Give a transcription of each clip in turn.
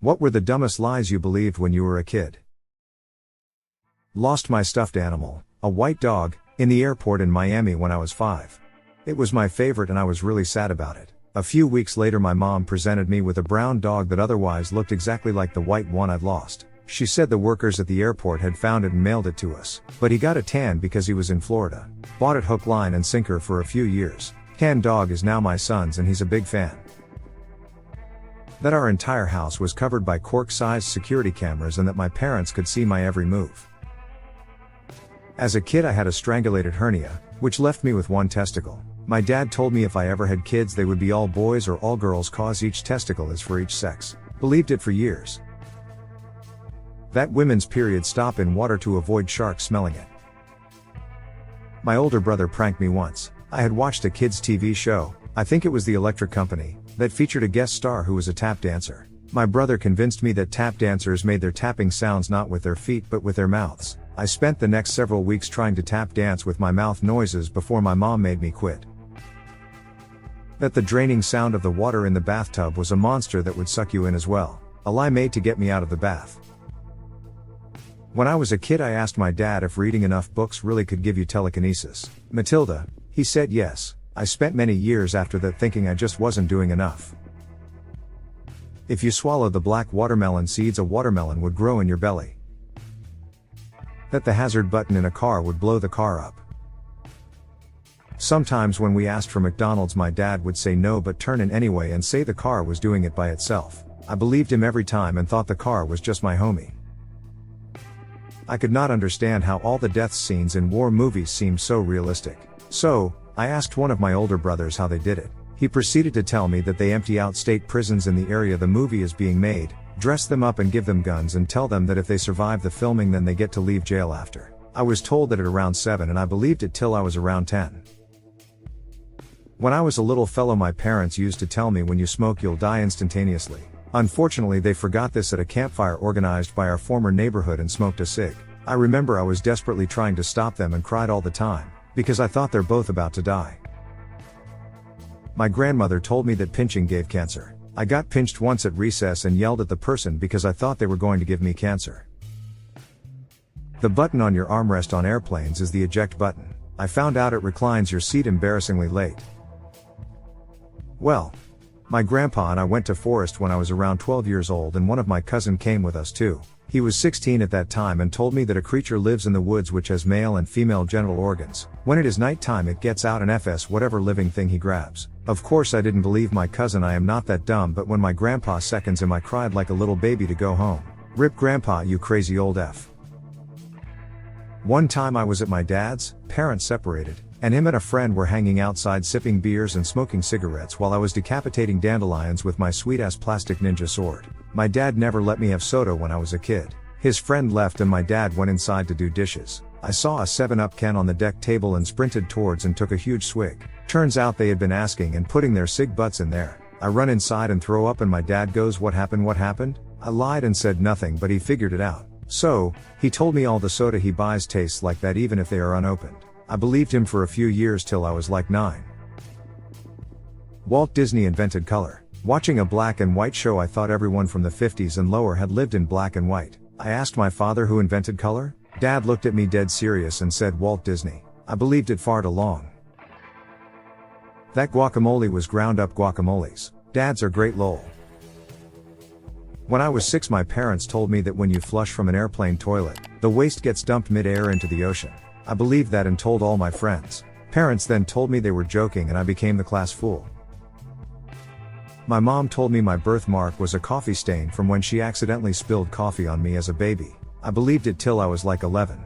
What were the dumbest lies you believed when you were a kid? Lost my stuffed animal, a white dog, in the airport in Miami when I was 5. It was my favorite and I was really sad about it. A few weeks later my mom presented me with a brown dog that otherwise looked exactly like the white one I'd lost. She said the workers at the airport had found it and mailed it to us. But he got a tan because he was in Florida. Bought it hook, line and sinker for a few years. Tan dog is now my son's and he's a big fan. That our entire house was covered by cork-sized security cameras and that my parents could see my every move. As a kid I had a strangulated hernia, which left me with one testicle. My dad told me if I ever had kids they would be all boys or all girls cause each testicle is for each sex. Believed it for years. That women's period stop in water to avoid sharks smelling it. My older brother pranked me once. I had watched a kids' TV show, I think it was The Electric Company, that featured a guest star who was a tap dancer. My brother convinced me that tap dancers made their tapping sounds not with their feet but with their mouths. I spent the next several weeks trying to tap dance with my mouth noises before my mom made me quit. That the draining sound of the water in the bathtub was a monster that would suck you in as well. A lie made to get me out of the bath. When I was a kid I asked my dad if reading enough books really could give you telekinesis. Matilda, he said yes. I spent many years after that thinking I just wasn't doing enough. If you swallowed the black watermelon seeds a watermelon would grow in your belly. That the hazard button in a car would blow the car up. Sometimes when we asked for McDonald's my dad would say no but turn in anyway and say the car was doing it by itself. I believed him every time and thought the car was just my homie. I could not understand how all the death scenes in war movies seemed so realistic. So, I asked one of my older brothers how they did it. He proceeded to tell me that they empty out state prisons in the area the movie is being made, dress them up and give them guns and tell them that if they survive the filming then they get to leave jail after. I was told that at around 7 and I believed it till I was around 10. When I was a little fellow my parents used to tell me when you smoke you'll die instantaneously. Unfortunately they forgot this at a campfire organized by our former neighborhood and smoked a cig. I remember I was desperately trying to stop them and cried all the time, because I thought they're both about to die. My grandmother told me that pinching gave cancer. I got pinched once at recess and yelled at the person because I thought they were going to give me cancer. The button on your armrest on airplanes is the eject button. I found out it reclines your seat embarrassingly late. Well, my grandpa and I went to Forest when I was around 12 years old and one of my cousin came with us too. He was 16 at that time and told me that a creature lives in the woods which has male and female genital organs. When it is nighttime it gets out and f's whatever living thing he grabs. Of course I didn't believe my cousin, I am not that dumb, but when my grandpa seconds him I cried like a little baby to go home. Rip grandpa, you crazy old F. One time I was at my dad's, parents separated, and him and a friend were hanging outside sipping beers and smoking cigarettes while I was decapitating dandelions with my sweet-ass plastic ninja sword. My dad never let me have soda when I was a kid. His friend left and my dad went inside to do dishes. I saw a 7-Up can on the deck table and sprinted towards and took a huge swig. Turns out they had been asking and putting their cig butts in there. I run inside and throw up and my dad goes, what happened? I lied and said nothing but he figured it out. So, he told me all the soda he buys tastes like that even if they are unopened. I believed him for a few years till I was like 9. Walt Disney invented color. Watching a black and white show I thought everyone from the 50s and lower had lived in black and white. I asked my father who invented color? Dad looked at me dead serious and said Walt Disney. I believed it far too long. That guacamole was ground up guacamoles. Dads are great lol. When I was 6 my parents told me that when you flush from an airplane toilet, the waste gets dumped mid-air into the ocean. I believed that and told all my friends. Parents then told me they were joking and I became the class fool. My mom told me my birthmark was a coffee stain from when she accidentally spilled coffee on me as a baby. I believed it till I was like 11.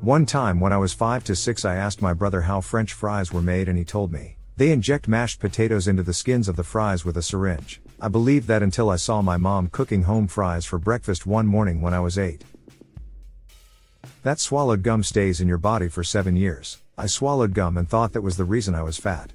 One time when I was 5 to 6 I asked my brother how French fries were made and he told me, they inject mashed potatoes into the skins of the fries with a syringe. I believed that until I saw my mom cooking home fries for breakfast one morning when I was 8. That swallowed gum stays in your body for 7 years. I swallowed gum and thought that was the reason I was fat.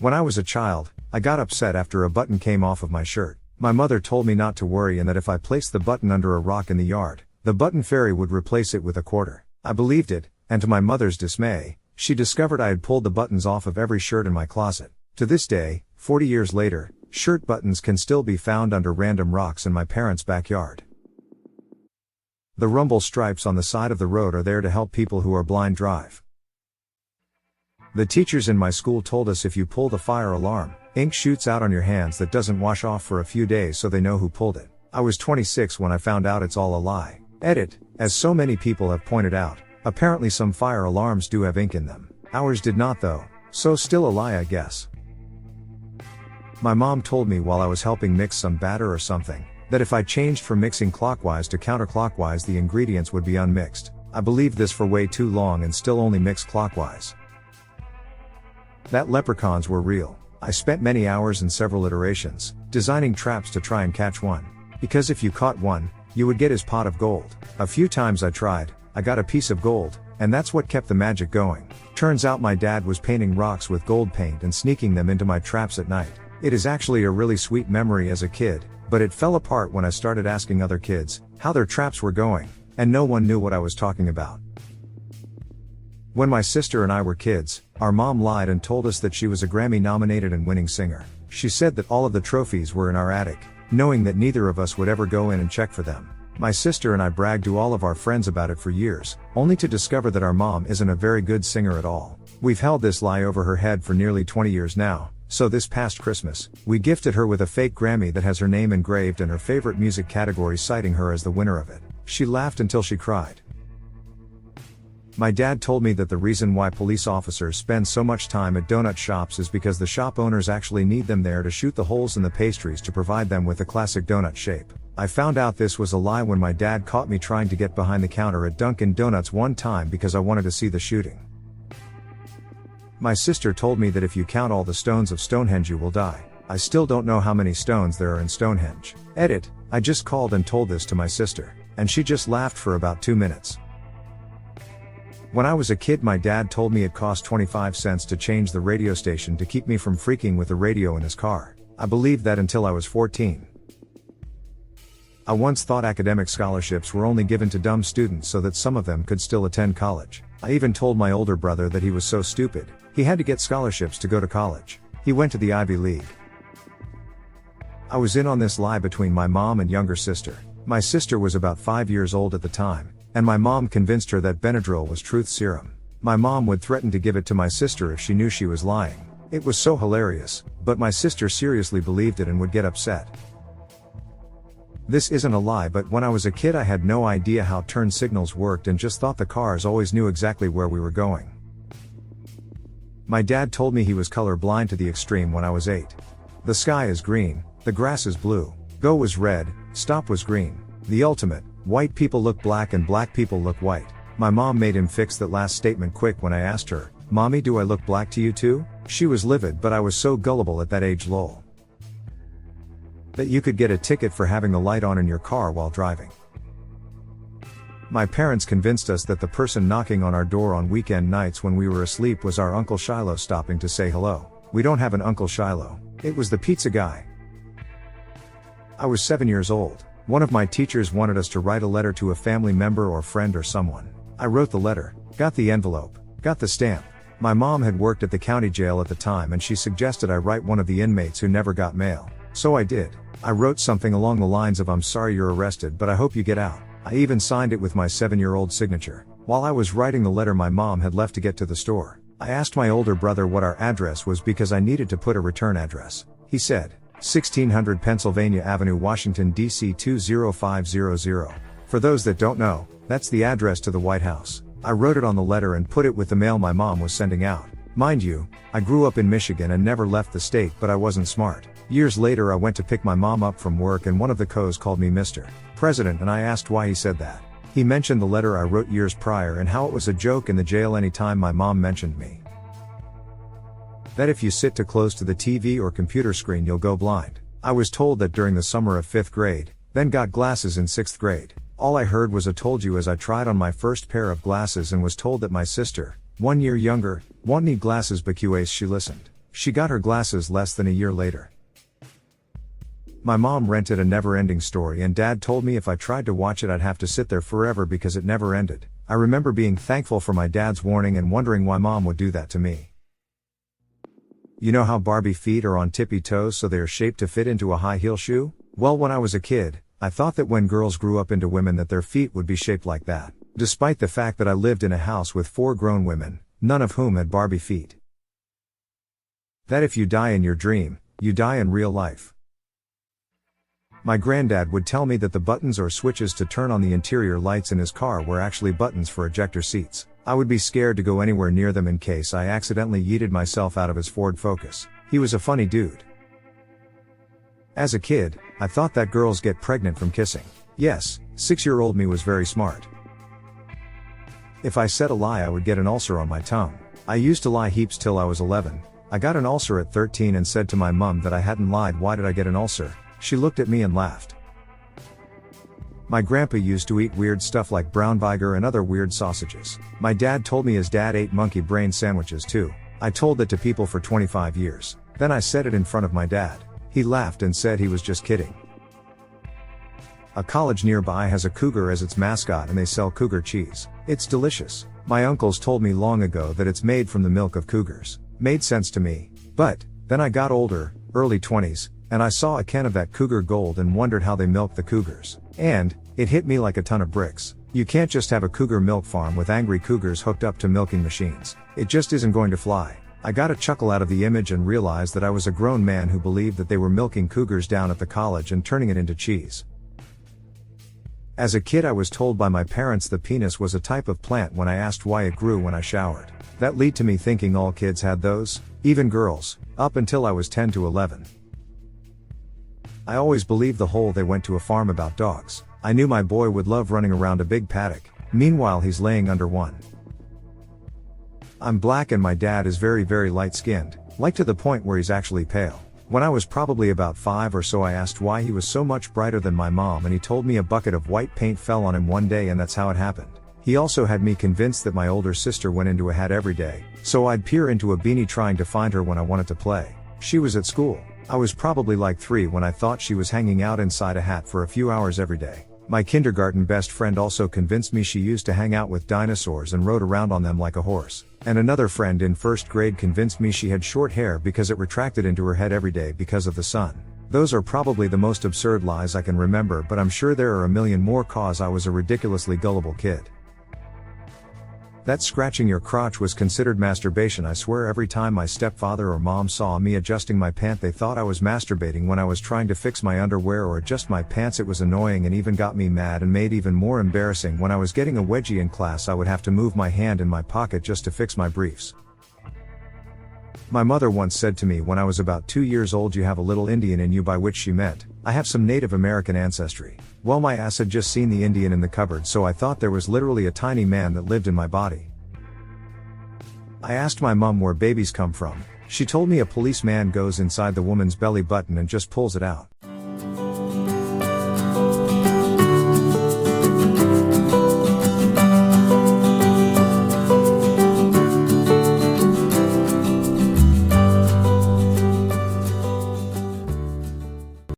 When I was a child, I got upset after a button came off of my shirt. My mother told me not to worry and that if I placed the button under a rock in the yard, the button fairy would replace it with a quarter. I believed it, and to my mother's dismay, she discovered I had pulled the buttons off of every shirt in my closet. To this day, 40 years later, Shirt buttons can still be found under random rocks in my parents' backyard. The rumble stripes on the side of the road are there to help people who are blind drive. The teachers in my school told us if you pull the fire alarm, ink shoots out on your hands that doesn't wash off for a few days so they know who pulled it. I was 26 when I found out it's all a lie. Edit, as so many people have pointed out, apparently some fire alarms do have ink in them. Ours did not though, so still a lie I guess. My mom told me while I was helping mix some batter or something, that if I changed from mixing clockwise to counterclockwise the ingredients would be unmixed. I believed this for way too long and still only mix clockwise. That leprechauns were real. I spent many hours and several iterations, designing traps to try and catch one. Because if you caught one, you would get his pot of gold. A few times I tried, I got a piece of gold, and that's what kept the magic going. Turns out my dad was painting rocks with gold paint and sneaking them into my traps at night. It is actually a really sweet memory as a kid, but it fell apart when I started asking other kids how their traps were going, and no one knew what I was talking about. When my sister and I were kids, our mom lied and told us that she was a Grammy-nominated and winning singer. She said that all of the trophies were in our attic, knowing that neither of us would ever go in and check for them. My sister and I bragged to all of our friends about it for years, only to discover that our mom isn't a very good singer at all. We've held this lie over her head for nearly 20 years now, so this past Christmas, we gifted her with a fake Grammy that has her name engraved and her favorite music category citing her as the winner of it. She laughed until she cried. My dad told me that the reason why police officers spend so much time at donut shops is because the shop owners actually need them there to shoot the holes in the pastries to provide them with the classic donut shape. I found out this was a lie when my dad caught me trying to get behind the counter at Dunkin' Donuts one time because I wanted to see the shooting. My sister told me that if you count all the stones of Stonehenge you will die. I still don't know how many stones there are in Stonehenge. Edit, I just called and told this to my sister, and she just laughed for about 2 minutes. When I was a kid my dad told me it cost 25 cents to change the radio station to keep me from freaking with the radio in his car. I believed that until I was 14. I once thought academic scholarships were only given to dumb students so that some of them could still attend college. I even told my older brother that he was so stupid, he had to get scholarships to go to college. He went to the Ivy League. I was in on this lie between my mom and younger sister. My sister was about 5 years old at the time, and my mom convinced her that Benadryl was truth serum. My mom would threaten to give it to my sister if she knew she was lying. It was so hilarious, but my sister seriously believed it and would get upset. This isn't a lie, but when I was a kid I had no idea how turn signals worked and just thought the cars always knew exactly where we were going. My dad told me he was color blind to the extreme when I was 8. The sky is green, the grass is blue, go was red, stop was green. The ultimate, white people look black and black people look white. My mom made him fix that last statement quick when I asked her, "Mommy, do I look black to you too?" She was livid, but I was so gullible at that age, lol. That you could get a ticket for having the light on in your car while driving. My parents convinced us that the person knocking on our door on weekend nights when we were asleep was our Uncle Shiloh stopping to say hello. We don't have an Uncle Shiloh. It was the pizza guy. I was 7 years old. One of my teachers wanted us to write a letter to a family member or friend or someone. I wrote the letter, got the envelope, got the stamp. My mom had worked at the county jail at the time and she suggested I write one of the inmates who never got mail. So I did. I wrote something along the lines of, "I'm sorry you're arrested, but I hope you get out." I even signed it with my 7-year-old signature. While I was writing the letter my mom had left to get to the store. I asked my older brother what our address was because I needed to put a return address. He said, 1600 Pennsylvania Avenue, Washington, D.C. 20500. For those that don't know, that's the address to the White House. I wrote it on the letter and put it with the mail my mom was sending out. Mind you, I grew up in Michigan and never left the state, but I wasn't smart. Years later I went to pick my mom up from work and one of the co's called me Mr. President and I asked why he said that. He mentioned the letter I wrote years prior and how it was a joke in the jail anytime my mom mentioned me. That if you sit too close to the TV or computer screen you'll go blind. I was told that during the summer of 5th grade, then got glasses in 6th grade. All I heard was a "told you" as I tried on my first pair of glasses and was told that my sister, 1 year younger, won't need glasses because she listened. She got her glasses less than a year later. My mom rented A Never-Ending Story and Dad told me if I tried to watch it I'd have to sit there forever because it never ended. I remember being thankful for my dad's warning and wondering why Mom would do that to me. You know how Barbie feet are on tippy toes so they are shaped to fit into a high heel shoe? Well, when I was a kid, I thought that when girls grew up into women that their feet would be shaped like that. Despite the fact that I lived in a house with 4 grown women, none of whom had Barbie feet. That if you die in your dream, you die in real life. My granddad would tell me that the buttons or switches to turn on the interior lights in his car were actually buttons for ejector seats. I would be scared to go anywhere near them in case I accidentally yeeted myself out of his Ford Focus. He was a funny dude. As a kid, I thought that girls get pregnant from kissing. Yes, 6-year-old me was very smart. If I said a lie, I would get an ulcer on my tongue. I used to lie heaps till I was 11. I got an ulcer at 13 and said to my mum that I hadn't lied. Why did I get an ulcer? She looked at me and laughed. My grandpa used to eat weird stuff like brown vinegar and other weird sausages. My dad told me his dad ate monkey brain sandwiches too. I told that to people for 25 years. Then I said it in front of my dad. He laughed and said he was just kidding. A college nearby has a cougar as its mascot and they sell cougar cheese. It's delicious. My uncles told me long ago that it's made from the milk of cougars. Made sense to me. But then I got older, early 20s, and I saw a can of that cougar gold and wondered how they milk the cougars. And it hit me like a ton of bricks. You can't just have a cougar milk farm with angry cougars hooked up to milking machines. It just isn't going to fly. I got a chuckle out of the image and realized that I was a grown man who believed that they were milking cougars down at the college and turning it into cheese. As a kid, I was told by my parents the penis was a type of plant when I asked why it grew when I showered. That led to me thinking all kids had those, even girls, up until I was 10 to 11. I always believed the whole "they went to a farm" about dogs. I knew my boy would love running around a big paddock, meanwhile he's laying under one. I'm black and my dad is very light-skinned, like to the point where he's actually pale. When I was probably about 5 or so, I asked why he was so much brighter than my mom and he told me a bucket of white paint fell on him one day and that's how it happened. He also had me convinced that my older sister went into a hat every day, so I'd peer into a beanie trying to find her when I wanted to play. She was at school. I was probably like 3 when I thought she was hanging out inside a hat for a few hours every day. My kindergarten best friend also convinced me she used to hang out with dinosaurs and rode around on them like a horse. And another friend in 1st grade convinced me she had short hair because it retracted into her head every day because of the sun. Those are probably the most absurd lies I can remember, but I'm sure there are a million more cause I was a ridiculously gullible kid. That scratching your crotch was considered masturbation. I swear every time my stepfather or mom saw me adjusting my pant they thought I was masturbating when I was trying to fix my underwear or adjust my pants. It was annoying and even got me mad and made even more embarrassing when I was getting a wedgie in class. I would have to move my hand in my pocket just to fix my briefs. My mother once said to me when I was about 2 years old, "You have a little Indian in you," by which she meant, I have some Native American ancestry. Well, my ass had just seen the Indian in the cupboard, so I thought there was literally a tiny man that lived in my body. I asked my mom where babies come from. She told me a policeman goes inside the woman's belly button and just pulls it out.